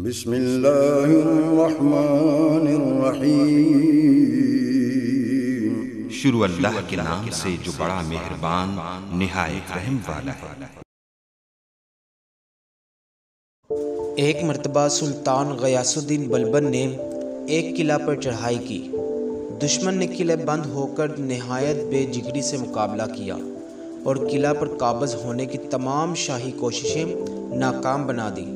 بسم اللہ الرحمن الرحیم۔ شروع اللہ کے نام سے جو بڑا مہربان نہایت رحم والا ہے۔ ایک مرتبہ سلطان غیاث الدین بلبن نے ایک قلعہ پر چڑھائی کی۔ دشمن نے قلعہ بند ہو کر نہایت بے جگری سے مقابلہ کیا اور قلعہ پر قابض ہونے کی تمام شاہی کوششیں ناکام بنا دی۔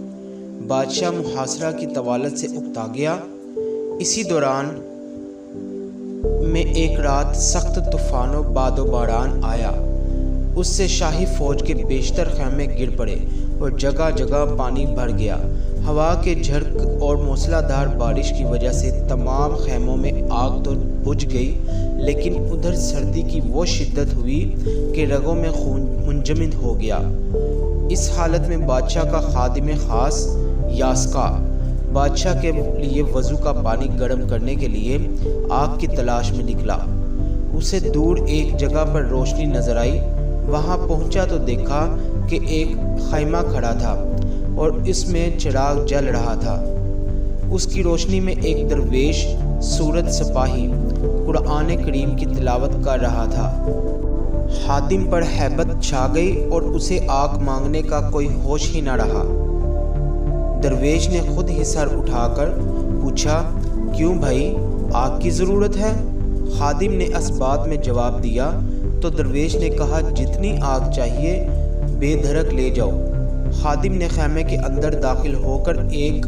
بادشاہ محاصرہ کی طوالت سے اکتا گیا۔ اسی دوران میں ایک رات سخت طوفان و باد و باران آیا۔ اس سے شاہی فوج کے بیشتر خیمے گر پڑے اور جگہ جگہ پانی بھر گیا۔ ہوا کے جھڑک اور موسلا دھار بارش کی وجہ سے تمام خیموں میں آگ تو بجھ گئی، لیکن ادھر سردی کی وہ شدت ہوئی کہ رگوں میں خون منجمد ہو گیا۔ اس حالت میں بادشاہ کا خادم خاص یاسقا بادشاہ کے لیے وضو کا پانی گرم کرنے کے لیے آگ کی تلاش میں نکلا۔ اسے دور ایک جگہ پر روشنی نظر آئی۔ وہاں پہنچا تو دیکھا کہ ایک خیمہ کھڑا تھا اور اس میں چراغ جل رہا تھا۔ اس کی روشنی میں ایک درویش سورت سپاہی قرآن کریم کی تلاوت کر رہا تھا۔ خادم پر ہیبت چھا گئی اور اسے آگ مانگنے کا کوئی ہوش ہی نہ رہا۔ درویش نے خود ہی سر اٹھا کر پوچھا، کیوں بھائی، آگ کی ضرورت ہے؟ خادم نے اس بات میں جواب دیا تو درویش نے کہا، جتنی آگ چاہیے بے دھڑک لے جاؤ۔ خادم نے خیمے کے اندر داخل ہو کر ایک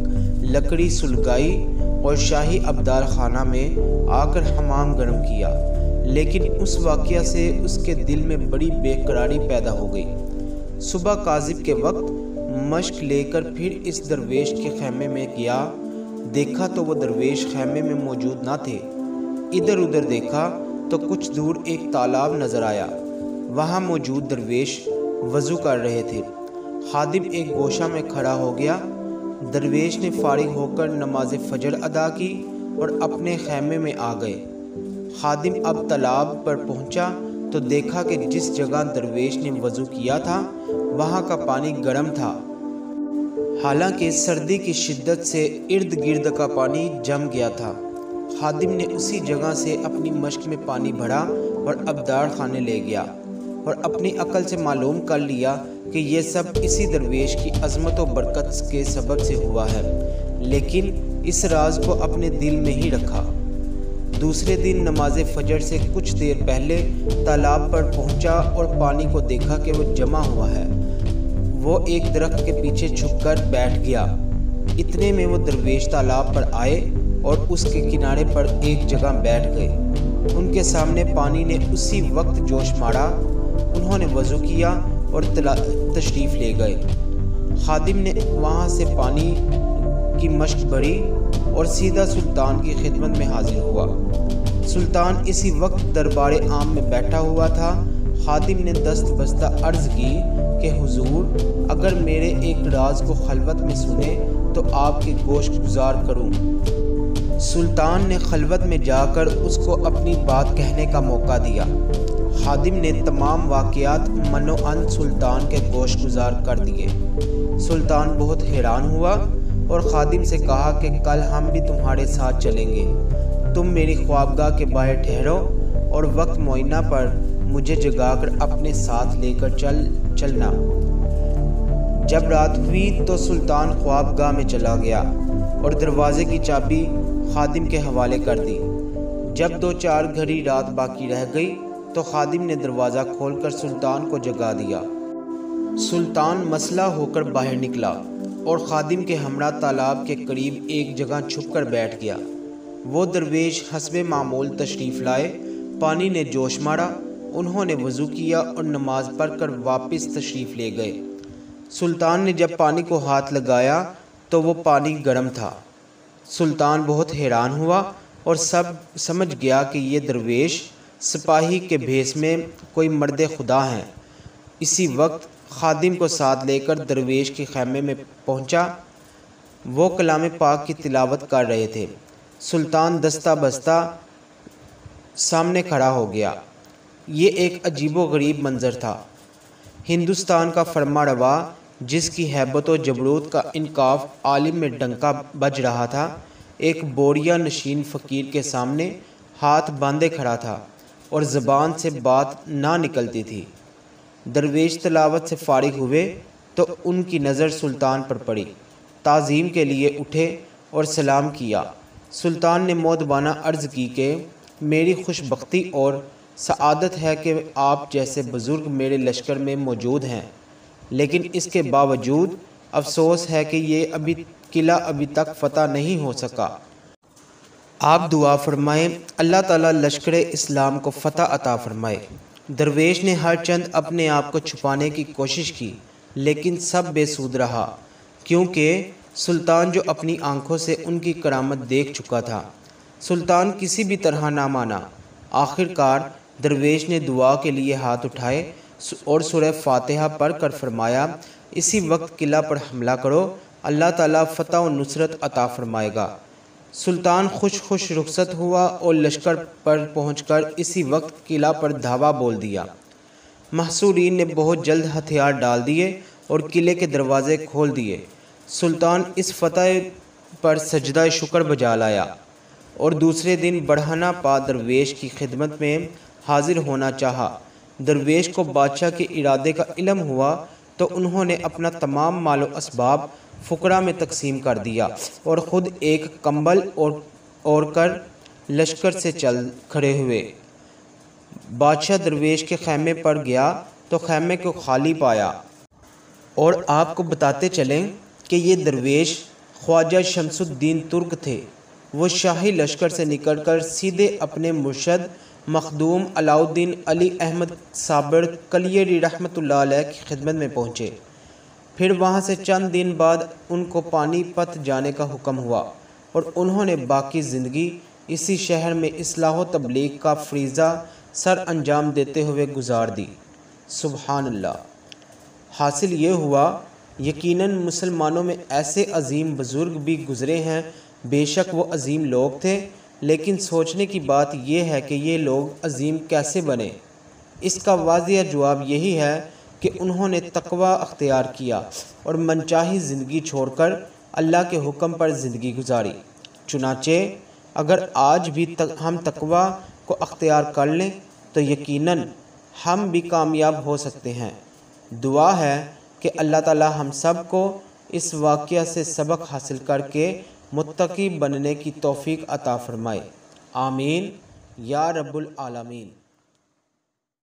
لکڑی سلگائی اور شاہی ابدال خانہ میں آ کر حمام گرم کیا، لیکن اس واقعہ سے اس کے دل میں بڑی بے قراری پیدا ہو گئی۔ صبح کاذب کے وقت مشق لے کر پھر اس درویش کے خیمے میں گیا۔ دیکھا تو وہ درویش خیمے میں موجود نہ تھے۔ ادھر ادھر دیکھا تو کچھ دور ایک تالاب نظر آیا۔ وہاں موجود درویش وضو کر رہے تھے۔ خادم ایک گوشہ میں کھڑا ہو گیا۔ درویش نے فارغ ہو کر نماز فجر ادا کی اور اپنے خیمے میں آ گئے۔ خادم اب تالاب پر پہنچا تو دیکھا کہ جس جگہ درویش نے وضو کیا تھا وہاں کا پانی گرم تھا، حالانکہ سردی کی شدت سے ارد گرد کا پانی جم گیا تھا۔ خادم نے اسی جگہ سے اپنی مشق میں پانی بھرا اور ابدال خانے لے گیا اور اپنی عقل سے معلوم کر لیا کہ یہ سب اسی درویش کی عظمت و برکت کے سبب سے ہوا ہے، لیکن اس راز کو اپنے دل میں ہی رکھا۔ دوسرے دن نماز فجر سے کچھ دیر پہلے تالاب پر پہنچا اور پانی کو دیکھا کہ وہ جمع ہوا ہے۔ وہ ایک درخت کے پیچھے چھپ کر بیٹھ گیا۔ اتنے میں وہ درویش تالاب پر آئے اور اس کے کنارے پر ایک جگہ بیٹھ گئے۔ ان کے سامنے پانی نے اسی وقت جوش مارا۔ انہوں نے وضو کیا اور تشریف لے گئے۔ خادم نے وہاں سے پانی کی مشق بھری اور سیدھا سلطان کی خدمت میں حاضر ہوا۔ سلطان اسی وقت دربار عام میں بیٹھا ہوا تھا۔ خادم نے دست بستہ عرض کی کہ حضور، اگر میرے ایک راز کو خلوت میں سنے تو آپ کی گوش گزار کروں۔ سلطان نے خلوت میں جا کر اس کو اپنی بات کہنے کا موقع دیا۔ خادم نے تمام واقعات منو ان سلطان کے گوش گزار کر دیے۔ سلطان بہت حیران ہوا اور خادم سے کہا کہ کل ہم بھی تمہارے ساتھ چلیں گے۔ تم میری خوابگاہ کے باہر ٹھہرو اور وقت معینہ پر مجھے جگا کر اپنے ساتھ لے کر چلنا۔ جب رات ہوئی تو سلطان خوابگاہ میں چلا گیا اور دروازے کی چابی خادم کے حوالے کر دی۔ جب 2-4 گھڑی رات باقی رہ گئی تو خادم نے دروازہ کھول کر سلطان کو جگا دیا۔ سلطان مسلح ہو کر باہر نکلا اور خادم کے ہمراہ تالاب کے قریب ایک جگہ چھپ کر بیٹھ گیا۔ وہ درویش حسب معمول تشریف لائے۔ پانی نے جوش مارا۔ انہوں نے وضو کیا اور نماز پڑھ کر واپس تشریف لے گئے۔ سلطان نے جب پانی کو ہاتھ لگایا تو وہ پانی گرم تھا۔ سلطان بہت حیران ہوا اور سمجھ گیا کہ یہ درویش سپاہی کے بھیس میں کوئی مرد خدا ہیں۔ اسی وقت خادم کو ساتھ لے کر درویش کے خیمے میں پہنچا۔ وہ کلام پاک کی تلاوت کر رہے تھے۔ سلطان دستہ بستہ سامنے کھڑا ہو گیا۔ یہ ایک عجیب و غریب منظر تھا۔ ہندوستان کا فرما روا جس کی ہیبت و جبروت کا انکاف عالم میں ڈنکا بج رہا تھا، ایک بوریا نشین فقیر کے سامنے ہاتھ باندھے کھڑا تھا اور زبان سے بات نہ نکلتی تھی۔ درویش تلاوت سے فارغ ہوئے تو ان کی نظر سلطان پر پڑی، تعظیم کے لیے اٹھے اور سلام کیا۔ سلطان نے مؤدبانہ عرض کی کہ میری خوش بختی اور سعادت ہے کہ آپ جیسے بزرگ میرے لشکر میں موجود ہیں، لیکن اس کے باوجود افسوس ہے کہ یہ قلعہ ابھی تک فتح نہیں ہو سکا۔ آپ دعا فرمائیں اللہ تعالیٰ لشکر اسلام کو فتح عطا فرمائے۔ درویش نے ہر چند اپنے آپ کو چھپانے کی کوشش کی، لیکن سب بے سود رہا، کیونکہ سلطان جو اپنی آنکھوں سے ان کی کرامت دیکھ چکا تھا۔ سلطان کسی بھی طرح نہ مانا۔ آخر کار درویش نے دعا کے لیے ہاتھ اٹھائے اور سورہ فاتحہ پڑھ کر فرمایا، اسی وقت قلعہ پر حملہ کرو، اللہ تعالیٰ فتح و نصرت عطا فرمائے گا۔ سلطان خوش رخصت ہوا اور لشکر پر پہنچ کر اسی وقت قلعہ پر دھاوا بول دیا۔ محصورین نے بہت جلد ہتھیار ڈال دیے اور قلعے کے دروازے کھول دیے۔ سلطان اس فتح پر سجدہ شکر بجا لایا اور دوسرے دن برہنہ پا درویش کی خدمت میں حاضر ہونا چاہا۔ درویش کو بادشاہ کے ارادے کا علم ہوا تو انہوں نے اپنا تمام مال و اسباب فقراء میں تقسیم کر دیا اور خود ایک کمبل اوڑھ کر لشکر سے چل کھڑے ہوئے۔ بادشاہ درویش کے خیمے پر گیا تو خیمے کو خالی پایا، اور آپ کو بتاتے چلیں کہ یہ درویش خواجہ شمس الدین ترک تھے۔ وہ شاہی لشکر سے نکل کر سیدھے اپنے مرشد مخدوم علاء الدین علی احمد صابر کلیری رحمۃ اللہ علیہ کی خدمت میں پہنچے۔ پھر وہاں سے چند دن بعد ان کو پانی پت جانے کا حکم ہوا اور انہوں نے باقی زندگی اسی شہر میں اصلاح و تبلیغ کا فریضہ سر انجام دیتے ہوئے گزار دی۔ سبحان اللہ۔ حاصل یہ ہوا، یقیناً مسلمانوں میں ایسے عظیم بزرگ بھی گزرے ہیں، بے شک وہ عظیم لوگ تھے، لیکن سوچنے کی بات یہ ہے کہ یہ لوگ عظیم کیسے بنے؟ اس کا واضح جواب یہی ہے کہ انہوں نے تقوی اختیار کیا اور منچاہی زندگی چھوڑ کر اللہ کے حکم پر زندگی گزاری۔ چنانچہ اگر آج بھی ہم تقوی کو اختیار کر لیں تو یقیناً ہم بھی کامیاب ہو سکتے ہیں۔ دعا ہے کہ اللہ تعالی ہم سب کو اس واقعہ سے سبق حاصل کر کے متقی بننے کی توفیق عطا فرمائے۔ آمین یا رب العالمین۔